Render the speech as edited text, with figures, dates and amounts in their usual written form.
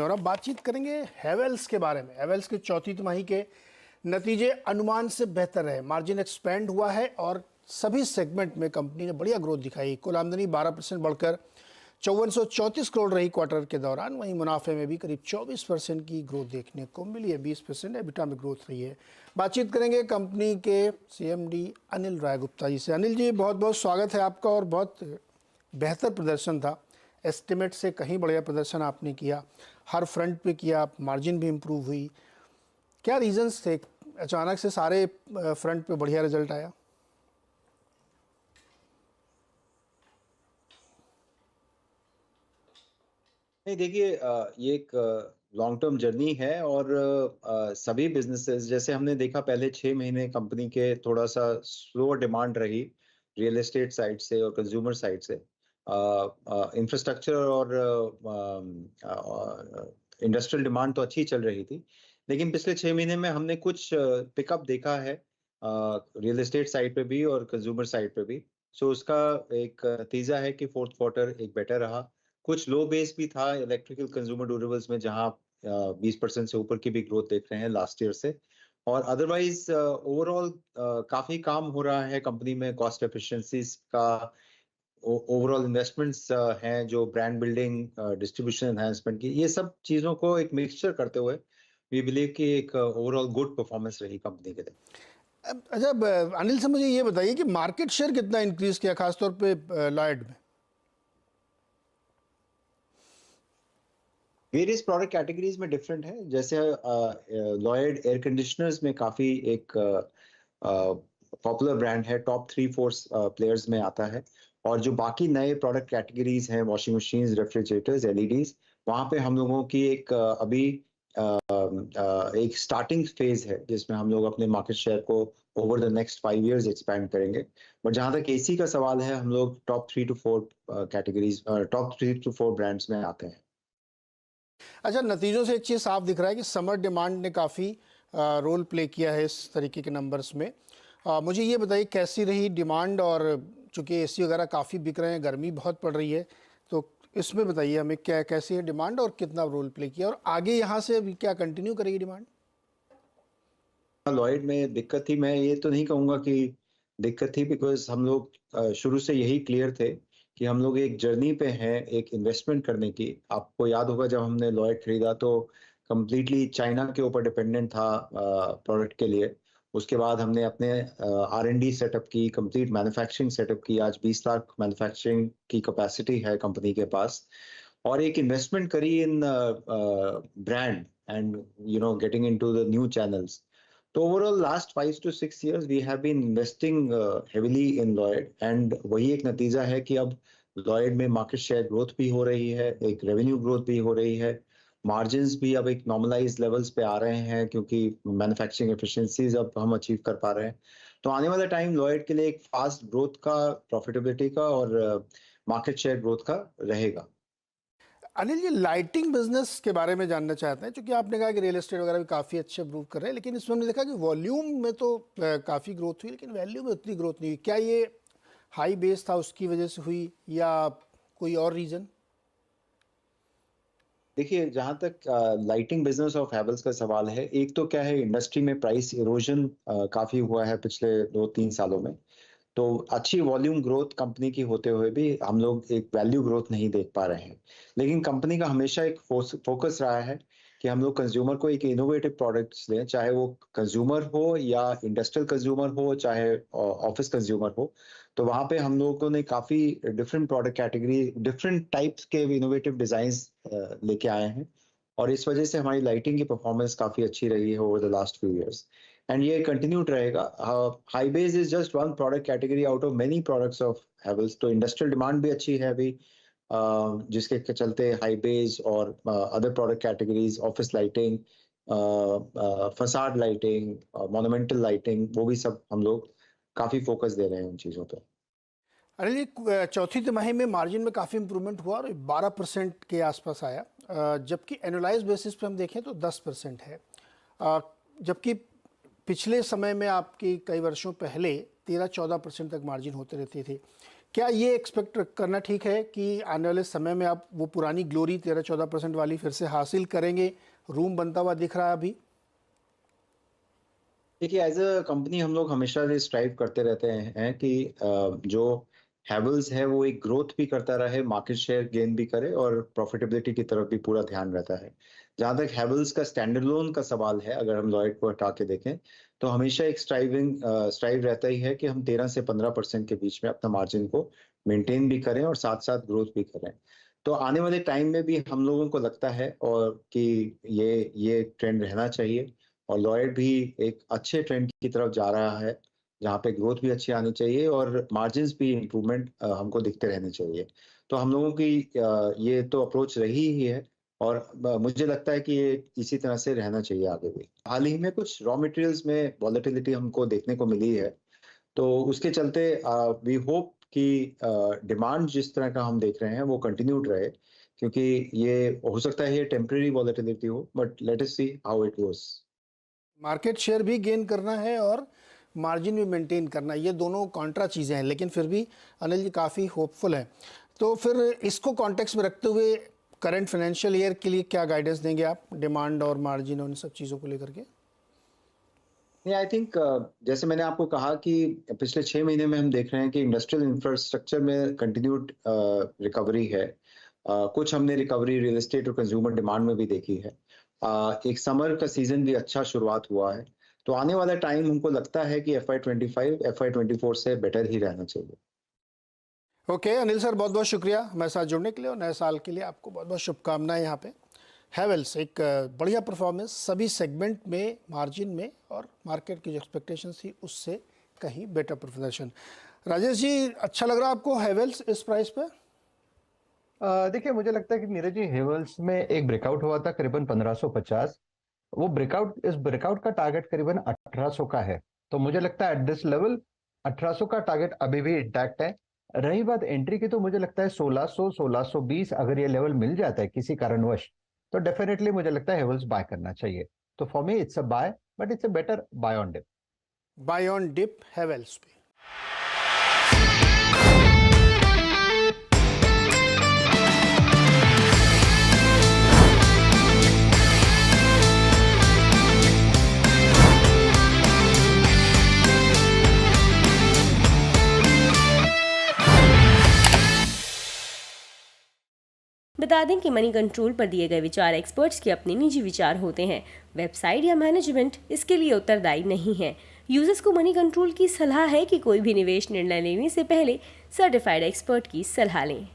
और अब बातचीत करेंगे हैवेल्स के बारे में। हैवेल्स की चौथी तिमाही के नतीजे अनुमान से बेहतर रहे, मार्जिन एक्सपेंड हुआ है और सभी सेगमेंट में कंपनी ने बढ़िया ग्रोथ दिखाई। कुल आमदनी 12% बढ़कर 5434 करोड़ रही क्वार्टर के दौरान। वहीं मुनाफे में भी करीब 24% की ग्रोथ देखने को मिली है। 20% एबिटा में ग्रोथ रही है। बातचीत करेंगे कंपनी के CMD अनिल राय गुप्ता जी से। अनिल जी, बहुत बहुत स्वागत है आपका। और बहुत बेहतर प्रदर्शन था, एस्टिमेट से कहीं बढ़िया प्रदर्शन आपने किया, हर फ्रंट पे किया, मार्जिन भी इम्प्रूव हुई। क्या रीजंस थे, अचानक से सारे फ्रंट पे बढ़िया रिजल्ट आया? नहीं, देखिए, ये एक लॉन्ग टर्म जर्नी है और सभी बिजनेसेस जैसे हमने देखा पहले 6 महीने कंपनी के थोड़ा सा स्लो डिमांड रही रियल एस्टेट साइड से और कंज्यूमर साइड से। इंफ्रास्ट्रक्चर और इंडस्ट्रियल डिमांड तो अच्छी चल रही थी, लेकिन पिछले 6 महीने में हमने कुछ पिकअप देखा है रियल एस्टेट साइड पे भी और कंज्यूमर साइड पे भी। सो उसका एक नतीजा है कि फोर्थ क्वार्टर एक बेटर रहा। कुछ लो बेस भी था इलेक्ट्रिकल कंज्यूमर ड्यूरेबल्स में, जहां 20% से ऊपर की भी ग्रोथ देख रहे हैं लास्ट ईयर से। और अदरवाइज ओवरऑल काफी काम हो रहा है कंपनी में, कॉस्ट एफिशिएंसीज का, ओवरऑल इन्वेस्टमेंट्स हैं जो ब्रांड बिल्डिंग, डिस्ट्रीब्यूशन एनहांसमेंट की, ये सब चीजों को एक मिक्सचर करते हुए वी बिलीव कि एक ओवरऑल गुड परफॉर्मेंस रही कंपनी के लिए। अच्छा, अनिल से मुझे ये बताइए कि मार्केट शेयर कितना इंक्रीज किया, खासतौर पे लॉयड में? वेरियस प्रोडक्ट कैटेगरीज में डिफरेंट है। जैसे लॉयड एयर कंडीशनर्स में काफी एक पॉपुलर ब्रांड है, टॉप 3-4 प्लेयर्स में आता है। और जो बाकी नए प्रोडक्ट कैटेगरीज हैं, वॉशिंग मशीन्स, रेफ्रिजरेटर्स, एलईडीज, वहाँ पे हम लोगों की एक अभी एक स्टार्टिंग फेज है जिसमें हम लोग अपने मार्केट शेयर को over the next 5 years expand करेंगे। बट जहाँ तक एसी का सवाल है, हम लोग top 3 to 4 categories, top 3 to 4 brands में आते हैं। अच्छा, नतीजों से एक चीज़ साफ दिख रहा है कि समर डिमांड ने काफ़ी रोल प्ले किया है इस तरीके के नंबर्स में। मुझे ये बताइए कैसी रही डिमांड, और चूंकि एसी वगैरह काफ़ी बिक रहे हैं, गर्मी बहुत पड़ रही है, तो इसमें बताइए हमें क्या कैसी है डिमांड और कितना रोल प्ले किया, और आगे यहाँ से अभी क्या कंटिन्यू करेगी डिमांड? लॉयड में दिक्कत थी, मैं ये तो नहीं कहूंगा कि दिक्कत थी, बिकॉज हम लोग शुरू से यही क्लियर थे कि हम लोग एक जर्नी पे हैं एक इन्वेस्टमेंट करने की। आपको याद होगा जब हमने लॉयड खरीदा तो कम्प्लीटली चाइना के ऊपर डिपेंडेंट था प्रोडक्ट के लिए। उसके बाद हमने अपने R&D सेटअप की, कंप्लीट मैन्युफैक्चरिंग सेटअप की। आज 20 लाख मैन्युफैक्चरिंग की कैपेसिटी है कंपनी के पास। और एक इन्वेस्टमेंट करी in brand and getting into the new channels. तो overall last 5 to 6 years we have been investing heavily in Lloyd, and वही एक नतीजा है कि अब लॉयड में मार्केट शेयर ग्रोथ भी हो रही है, एक रेवेन्यू ग्रोथ भी हो रही है, मार्जिन्स भी अब एक नॉर्मलाइज लेवल्स पे आ रहे हैं क्योंकि मैन्युफैक्चरिंग एफिशिएंसीज अब हम अचीव कर पा रहे हैं। तो आने वाला टाइम लॉयड के लिए एक फास्ट ग्रोथ का, प्रॉफिटेबिलिटी का और मार्केट शेयर ग्रोथ का रहेगा। अनिल जी, लाइटिंग बिजनेस के बारे में जानना चाहते हैं, क्योंकि आपने कहा कि रियल एस्टेट वगैरह भी काफ़ी अच्छे प्रूव कर रहे हैं, लेकिन इसमें हमने देखा कि वॉल्यूम में तो काफ़ी ग्रोथ हुई, लेकिन वैल्यू में उतनी ग्रोथ नहीं हुई। क्या ये हाई बेस था उसकी वजह से हुई, या कोई और रीज़न? देखिए, जहां तक लाइटिंग बिजनेस ऑफ हैवेल्स का सवाल है, एक तो क्या है, इंडस्ट्री में प्राइस इरोजन काफी हुआ है पिछले 2-3 सालों में। तो अच्छी वॉल्यूम ग्रोथ कंपनी की होते हुए भी हम लोग एक वैल्यू ग्रोथ नहीं देख पा रहे हैं। लेकिन कंपनी का हमेशा एक फोकस रहा है कि हम लोग कंज्यूमर को एक इनोवेटिव प्रोडक्ट्स दें, चाहे वो कंज्यूमर हो या इंडस्ट्रियल कंज्यूमर हो, चाहे ऑफिस कंज्यूमर हो। तो वहां पे हम लोगों ने काफी different product category, different types के इनोवेटिव डिजाइन लेके आए हैं। और इस वजह से हमारी लाइटिंग की परफॉर्मेंस काफी अच्छी रही है over the last few years, and ये कंटिन्यूड रहेगा। High base is just one product category out of many products of Havells. तो इंडस्ट्रियल डिमांड भी अच्छी है अभी, जिसके चलते हाई बेस और other product categories, office lighting, facade lighting, monumental lighting, वो भी सब हम लोग काफी फोकस दे रहे हैं उन चीजों पर। अनिल जी, चौथी तिमाही में मार्जिन में काफ़ी इंप्रूवमेंट हुआ और 12% के आसपास आया, जबकि एनुअलाइज बेसिस पे हम देखें तो 10% है। जबकि पिछले समय में आपकी कई वर्षों पहले 13-14% तक मार्जिन होते रहते थे। क्या ये एक्सपेक्ट करना ठीक है कि आने वाले समय में आप वो पुरानी ग्लोरी 13-14% वाली फिर से हासिल करेंगे? रूम बनता हुआ दिख रहा है अभी? देखिए, एज अ कंपनी हम लोग हमेशा से स्ट्राइव करते रहते हैं कि जो हैवेल्स है वो एक ग्रोथ भी करता रहे, मार्केट शेयर गेन भी करे और प्रॉफिटेबिलिटी की तरफ भी पूरा ध्यान रहता है। जहां तक हैवेल्स का स्टैंडअलोन का सवाल है, अगर हम लॉयड को हटा के देखें, तो हमेशा एक स्ट्राइव रहता ही है कि हम 13 से 15% के बीच में अपना मार्जिन को मेंटेन भी करें और साथ साथ ग्रोथ भी करें। तो आने वाले टाइम में भी हम लोगों को लगता है और कि ये ट्रेंड रहना चाहिए और लॉयड भी एक अच्छे ट्रेंड की तरफ जा रहा है, जहाँ पे ग्रोथ भी अच्छी आनी चाहिए और मार्जिन्स भी इम्प्रूवमेंट हमको दिखते रहने चाहिए। तो हम लोगों की ये तो अप्रोच रही ही है और मुझे लगता है कि ये इसी तरह से रहना चाहिए आगे भी। हाल ही में कुछ रॉ मटेरियल्स में वॉलेटिलिटी हमको देखने को मिली है, तो उसके चलते वी होप कि डिमांड जिस तरह का हम देख रहे हैं वो कंटिन्यूड रहे, क्योंकि ये हो सकता है ये टेम्परेरी वॉलेटिलिटी हो, but let us see how it goes. Market share भी गेन करना है और मार्जिन भी मेंटेन करना है, ये दोनों कॉन्ट्रा चीज़ें हैं, लेकिन फिर भी अनिल जी काफ़ी होपफुल है। तो फिर इसको कॉन्टेक्स्ट में रखते हुए करंट फाइनेंशियल ईयर के लिए क्या गाइडेंस देंगे आप, डिमांड और मार्जिन और इन सब चीज़ों को लेकर के? नहीं, आई थिंक जैसे मैंने आपको कहा कि पिछले 6 महीने में हम देख रहे हैं कि इंडस्ट्रियल इंफ्रास्ट्रक्चर में कंटिन्यूड रिकवरी है। कुछ हमने रिकवरी रियल एस्टेट और कंज्यूमर डिमांड में भी देखी है। एक समर का सीजन भी अच्छा शुरुआत हुआ है। तो आने वाला टाइम हमको लगता है कि FY25 FY24 से बेटर ही रहना चाहिए। ओके अनिल सर, बहुत बहुत शुक्रिया हमारे साथ जुड़ने के लिए और नए साल के लिए आपको बहुत बहुत शुभकामनाएं। यहाँ पे हैवेल्स एक बढ़िया परफॉर्मेंस सभी सेगमेंट में, मार्जिन में और मार्केट की जो एक्सपेक्टेशंस थी उससे कहीं बेटर प्रदर्शन। राजेश जी, अच्छा लग रहा है आपको हैवेल्स इस प्राइस पे? देखिए, मुझे लगता है कि नीरज जी, हेवल्स में एक ब्रेकआउट हुआ था करीबन 1550। इस ब्रेकआउट का टारगेट करीबन 1800 का है। तो मुझे लगता है एट दिस लेवल 1800 का टारगेट अभी भी इंटैक्ट है। रही बात एंट्री की, तो मुझे लगता है 1600 1620 अगर ये लेवल मिल जाता है किसी कारणवश, तो डेफिनेटली मुझे लगता है हेवल्स बाय करना चाहिए। तो for me it's a buy, but it's a better buy on dip. Buy on dip Havells पे। बता दें कि मनी कंट्रोल पर दिए गए विचार एक्सपर्ट्स के अपने निजी विचार होते हैं। वेबसाइट या मैनेजमेंट इसके लिए उत्तरदायी नहीं है। यूजर्स को मनी कंट्रोल की सलाह है कि कोई भी निवेश निर्णय लेने से पहले सर्टिफाइड एक्सपर्ट की सलाह लें।